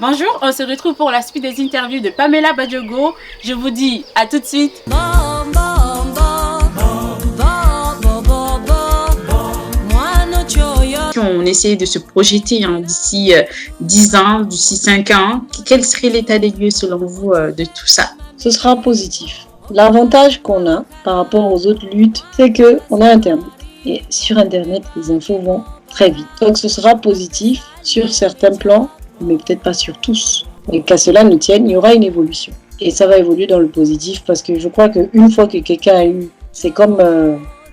Bonjour, on se retrouve pour la suite des interviews de Pamela Badiogo. Je vous dis à tout de suite. On essaie de se projeter d'ici 10 ans, d'ici 5 ans. Quel serait l'état des lieux selon vous de tout ça? Ce sera positif. L'avantage qu'on a par rapport aux autres luttes, c'est qu'on a Internet. Et sur Internet, les infos vont très vite. Donc ce sera positif sur certains plans, mais peut-être pas sur tous. Et qu'à cela ne tienne, il y aura une évolution. Et ça va évoluer dans le positif parce que je crois qu'une fois que quelqu'un a eu... C'est comme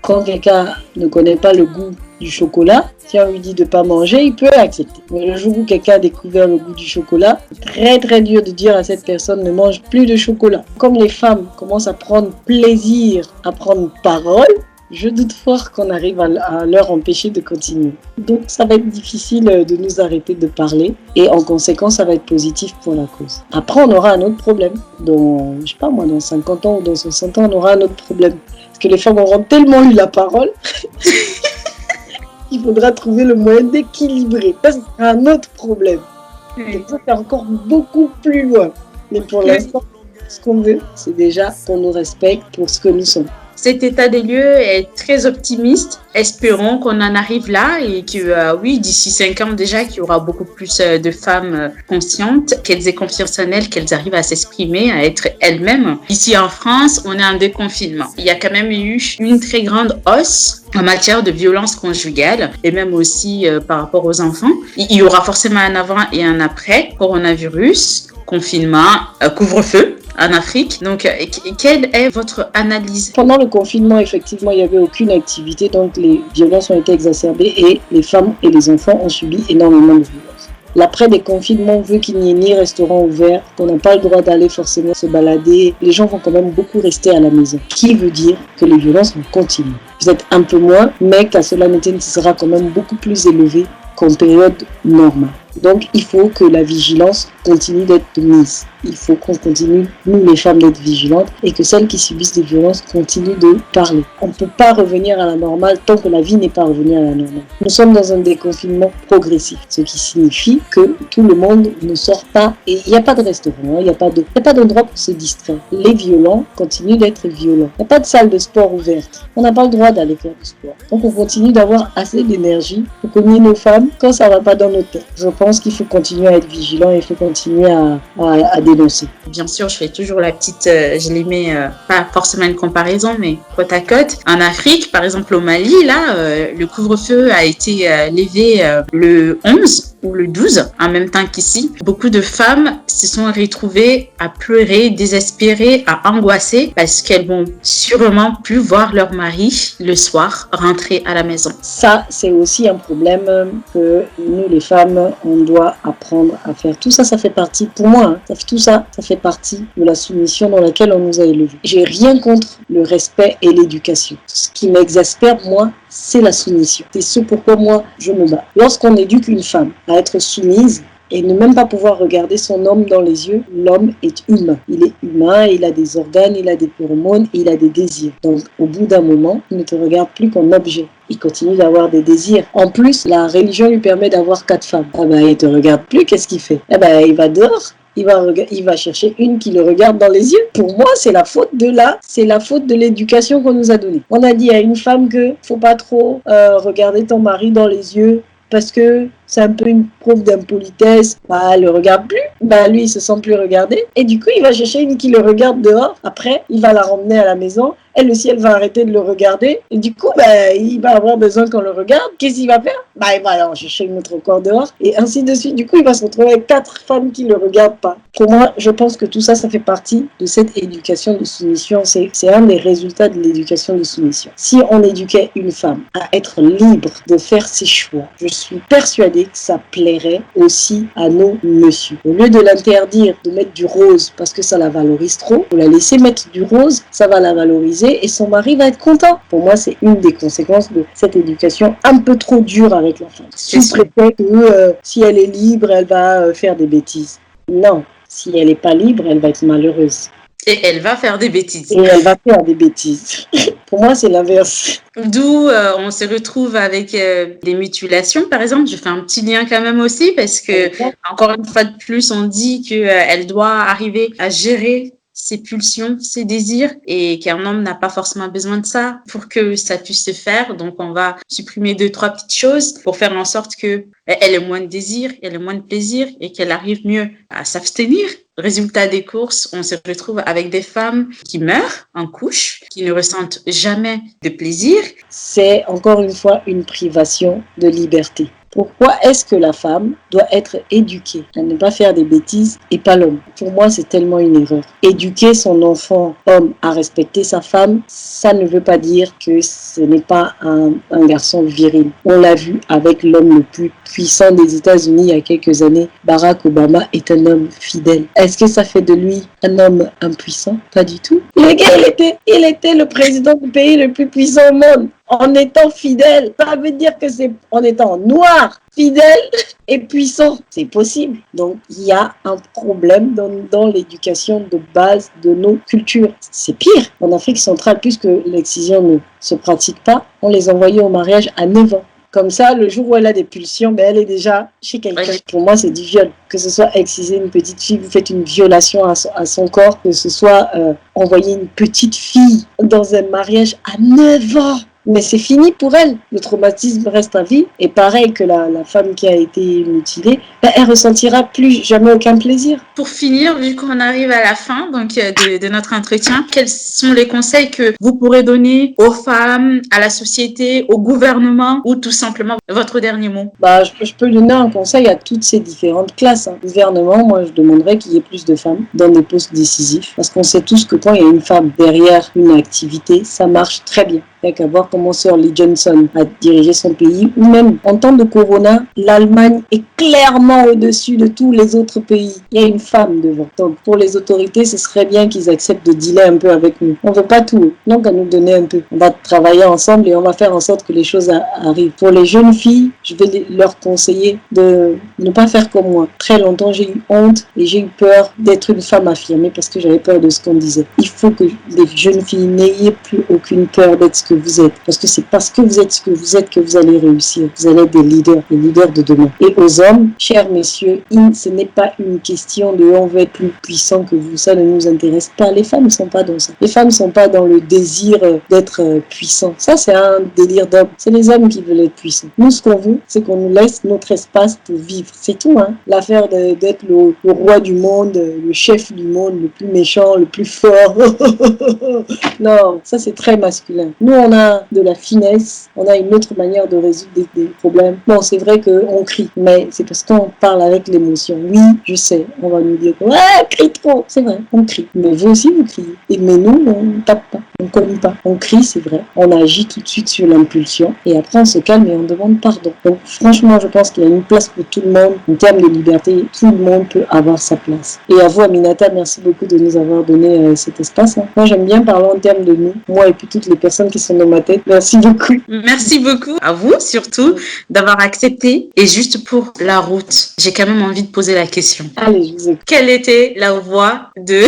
quand quelqu'un ne connaît pas le goût du chocolat, si on lui dit de ne pas manger, il peut accepter. Mais le jour où quelqu'un a découvert le goût du chocolat, c'est très très dur de dire à cette personne ne mange plus de chocolat. Comme les femmes commencent à prendre plaisir à prendre parole, je doute fort qu'on arrive à leur empêcher de continuer. Donc ça va être difficile de nous arrêter de parler et en conséquence ça va être positif pour la cause. Après on aura un autre problème. Dans 50 ans ou dans 60 ans on aura un autre problème. Parce que les femmes auront tellement eu la parole il faudra trouver le moyen d'équilibrer. Ça sera un autre problème. Et ça c'est encore beaucoup plus loin. Mais pour l'instant, ce qu'on veut, c'est déjà qu'on nous respecte pour ce que nous sommes. Cet état des lieux est très optimiste. Espérons qu'on en arrive là et que, d'ici 5 ans déjà, qu'il y aura beaucoup plus de femmes conscientes, qu'elles aient confiance en elles, qu'elles arrivent à s'exprimer, à être elles-mêmes. Ici en France, on est en déconfinement. Il y a quand même eu une très grande hausse en matière de violence conjugale et même aussi par rapport aux enfants. Il y aura forcément un avant et un après coronavirus, confinement, couvre-feu en Afrique. Donc, quelle est votre analyse? Pendant le confinement, effectivement, il n'y avait aucune activité, donc les violences ont été exacerbées et les femmes et les enfants ont subi énormément de violences. L'après-déconfinement veut qu'il n'y ait ni restaurant ouvert, qu'on n'a pas le droit d'aller forcément se balader. Les gens vont quand même beaucoup rester à la maison. Ce qui veut dire que les violences vont continuer. Peut-être un peu moins, mais qu'à cela ne tienne, ce sera quand même beaucoup plus élevé qu'en période normale. Donc, il faut que la vigilance continue d'être mise. Il faut qu'on continue, nous les femmes, d'être vigilantes et que celles qui subissent des violences continuent de parler. On ne peut pas revenir à la normale tant que la vie n'est pas revenue à la normale. Nous sommes dans un déconfinement progressif, ce qui signifie que tout le monde ne sort pas et il n'y a pas de restaurant, il n'y a pas d'endroit pour se distraire. Les violents continuent d'être violents. Il n'y a pas de salle de sport ouverte. On n'a pas le droit d'aller faire du sport. Donc, on continue d'avoir assez d'énergie pour cogner nos femmes quand ça ne va pas dans nos têtes. Je pense qu'il faut continuer à être vigilant et il faut continuer à dénoncer. Bien sûr, je fais toujours la petite, je les mets, pas forcément une comparaison, mais côte à côte. En Afrique, par exemple au Mali, là, le couvre-feu a été levé le 11 ou le 12, en même temps qu'ici. Beaucoup de femmes se sont retrouvées à pleurer, désespérées, à angoisser parce qu'elles vont sûrement plus voir leur mari le soir rentrer à la maison. Ça, c'est aussi un problème que nous, les femmes, on doit apprendre à faire. Tout ça, ça fait partie, pour moi, tout ça, ça fait partie de la soumission dans laquelle on nous a élevés. J'ai rien contre le respect et l'éducation. Ce qui m'exaspère, moi, c'est la soumission. C'est ce pourquoi moi, je me bats. Lorsqu'on éduque une femme à être soumise, et ne même pas pouvoir regarder son homme dans les yeux, l'homme est humain. Il est humain, il a des organes, il a des phéromones, il a des désirs. Donc, au bout d'un moment, il ne te regarde plus comme objet. Il continue d'avoir des désirs. En plus, la religion lui permet d'avoir 4 femmes. Ah ben, il te regarde plus, qu'est-ce qu'il fait? Eh ben, il va dehors. Il va chercher une qui le regarde dans les yeux. Pour moi, c'est la faute de l'éducation qu'on nous a donnée. On a dit à une femme que faut pas trop regarder ton mari dans les yeux parce que c'est un peu une preuve d'impolitesse. Bah, elle le regarde plus. Bah, lui, il se sent plus regardé. Et du coup, il va chercher une qui le regarde dehors. Après, il va la ramener à la maison. Elle aussi, elle va arrêter de le regarder. Et du coup, il va avoir besoin qu'on le regarde. Qu'est-ce qu'il va faire? Il va aller chercher une autre encore dehors. Et ainsi de suite. Du coup, il va se retrouver avec 4 femmes qui ne le regardent pas. Pour moi, je pense que tout ça, ça fait partie de cette éducation de soumission. C'est un des résultats de l'éducation de soumission. Si on éduquait une femme à être libre de faire ses choix, je suis persuadée que ça plairait aussi à nos messieurs. Au lieu de l'interdire de mettre du rose parce que ça la valorise trop, faut la laisser mettre du rose, ça va la valoriser et son mari va être content. Pour moi, c'est une des conséquences de cette éducation un peu trop dure avec l'enfant. Sous prétexte que si elle est libre, elle va faire des bêtises. Non, si elle n'est pas libre, elle va être malheureuse. Et elle va faire des bêtises. Et elle va faire des bêtises. Pour moi, c'est l'inverse. D'où on se retrouve avec des mutilations, par exemple. Je fais un petit lien quand même aussi parce que, encore une fois de plus, on dit qu'elle doit arriver à gérer ses pulsions, ses désirs et qu'un homme n'a pas forcément besoin de ça pour que ça puisse se faire. Donc, on va supprimer 2-3 petites choses pour faire en sorte que elle ait moins de désir, elle ait moins de plaisir et qu'elle arrive mieux à s'abstenir. Résultat des courses, on se retrouve avec des femmes qui meurent en couche, qui ne ressentent jamais de plaisir. C'est encore une fois une privation de liberté. Pourquoi est-ce que la femme doit être éduquée à ne pas faire des bêtises et pas l'homme? Pour moi, c'est tellement une erreur. Éduquer son enfant homme à respecter sa femme, ça ne veut pas dire que ce n'est pas un garçon viril. On l'a vu avec l'homme le plus puissant des États-Unis il y a quelques années. Barack Obama est un homme fidèle. Est-ce que ça fait de lui un homme impuissant? Pas du tout. Le gars, il était le président du pays le plus puissant au monde. En étant fidèle, ça veut dire que c'est en étant noir, fidèle et puissant. C'est possible. Donc, il y a un problème dans l'éducation de base de nos cultures. C'est pire. En Afrique centrale, puisque l'excision ne se pratique pas, on les envoyait au mariage à 9 ans. Comme ça, le jour où elle a des pulsions, elle est déjà chez quelqu'un. Pour moi, c'est du viol. Que ce soit exciser une petite fille, vous faites une violation à son corps, que ce soit envoyer une petite fille dans un mariage à 9 ans. Mais c'est fini pour elle. Le traumatisme reste à vie. Et pareil que la femme qui a été mutilée, elle ressentira plus jamais aucun plaisir. Pour finir, vu qu'on arrive à la fin donc de notre entretien, quels sont les conseils que vous pourrez donner aux femmes, à la société, au gouvernement ou tout simplement votre dernier mot? Je peux donner un conseil à toutes ces différentes classes. Gouvernement, moi je demanderais qu'il y ait plus de femmes dans des postes décisifs. Parce qu'on sait tous que quand il y a une femme derrière une activité, ça marche très bien. Il n'y a qu'à voir comment Sir Lee Johnson a dirigé son pays. Ou même en temps de Corona, l'Allemagne est clairement au-dessus de tous les autres pays. Il y a une femme devant. Donc pour les autorités, ce serait bien qu'ils acceptent de dealer un peu avec nous. On ne veut pas tout, donc à nous donner un peu. On va travailler ensemble et on va faire en sorte que les choses arrivent. Pour les jeunes filles, je vais leur conseiller de ne pas faire comme moi. Très longtemps, j'ai eu honte et j'ai eu peur d'être une femme affirmée parce que j'avais peur de ce qu'on disait. Il faut que les jeunes filles n'ayez plus aucune peur d'être ce que vous êtes. Parce que c'est parce que vous êtes ce que vous êtes que vous allez réussir. Vous allez être des leaders de demain. Et aux hommes, chers messieurs, ce n'est pas une question de on veut être plus puissant que vous. Ça ne nous intéresse pas. Les femmes ne sont pas dans ça. Les femmes ne sont pas dans le désir d'être puissant. Ça, c'est un délire d'homme. C'est les hommes qui veulent être puissants. Nous, ce qu'on veut, c'est qu'on nous laisse notre espace pour vivre. C'est tout, hein. L'affaire d'être le roi du monde, le chef du monde, le plus méchant, le plus fort. Non, ça, c'est très masculin. Nous, on a de la finesse, on a une autre manière de résoudre des problèmes. Bon, c'est vrai qu'on crie, mais c'est parce qu'on parle avec l'émotion. Oui, je sais, on va nous dire « Ouais, crie trop !» C'est vrai, on crie. Mais vous aussi, vous criez. Mais nous, on ne tape pas, on ne cogne pas. On crie, c'est vrai. On agit tout de suite sur l'impulsion et après, on se calme et on demande pardon. Donc, franchement, je pense qu'il y a une place pour tout le monde. En termes de liberté, tout le monde peut avoir sa place. Et à vous, Aminata, merci beaucoup de nous avoir donné cet espace. Moi, j'aime bien parler en termes de nous, moi et puis toutes les personnes qui sont dans ma tête. Merci beaucoup. Merci beaucoup à vous surtout d'avoir accepté. Et juste pour la route, j'ai quand même envie de poser la question. Allez, je vous écoute. Quelle était la voix de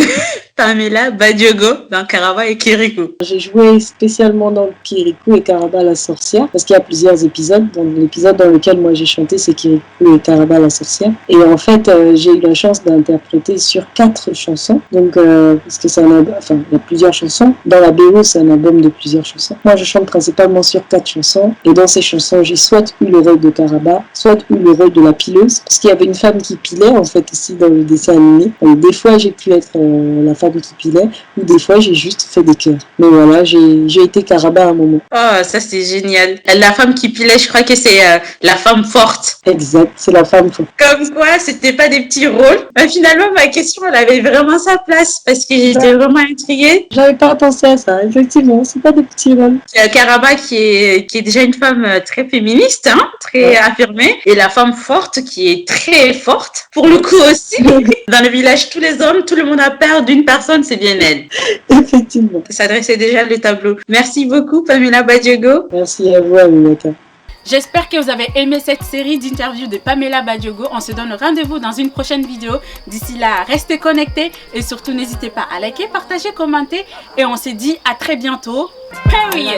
Pamela Badiogo dans Karaba et Kirikou? J'ai joué spécialement dans Kirikou et Karaba la sorcière parce qu'il y a plusieurs épisodes. Donc l'épisode dans lequel moi j'ai chanté, c'est Kirikou et Karaba la sorcière. Et en fait, j'ai eu la chance d'interpréter sur 4 chansons. Donc parce que il y a plusieurs chansons. Dans la BO, c'est un album de plusieurs chansons. Moi, je chante principalement sur 4 chansons. Et dans ces chansons, j'ai soit eu le rôle de Karaba, soit eu le rôle de la pileuse. Parce qu'il y avait une femme qui pilait, en fait, aussi dans le dessin animé. Donc, des fois, j'ai pu être la femme qui pilait, ou des fois, j'ai juste fait des chœurs. Mais voilà, j'ai été Karaba à un moment. Oh, ça, c'est génial. La femme qui pilait, je crois que c'est la femme forte. Exact, c'est la femme forte. Comme quoi, c'était pas des petits rôles. Mais finalement, ma question, elle avait vraiment sa place parce que j'étais vraiment intriguée. J'avais pas pensé à ça, effectivement. C'est pas des petits rôles. Karaba qui est déjà une femme très féministe, hein, très affirmée, et la femme forte qui est très forte. Pour le coup aussi, dans le village, tous les hommes, tout le monde a peur d'une personne, c'est bien elle. Effectivement. Ça dressait déjà le tableau. Merci beaucoup, Pamela Badiogo. Merci à vous, Aminata. J'espère que vous avez aimé cette série d'interviews de Pamela Badiogo. On se donne rendez-vous dans une prochaine vidéo. D'ici là, restez connectés et surtout n'hésitez pas à liker, partager, commenter. Et on se dit à très bientôt. Period.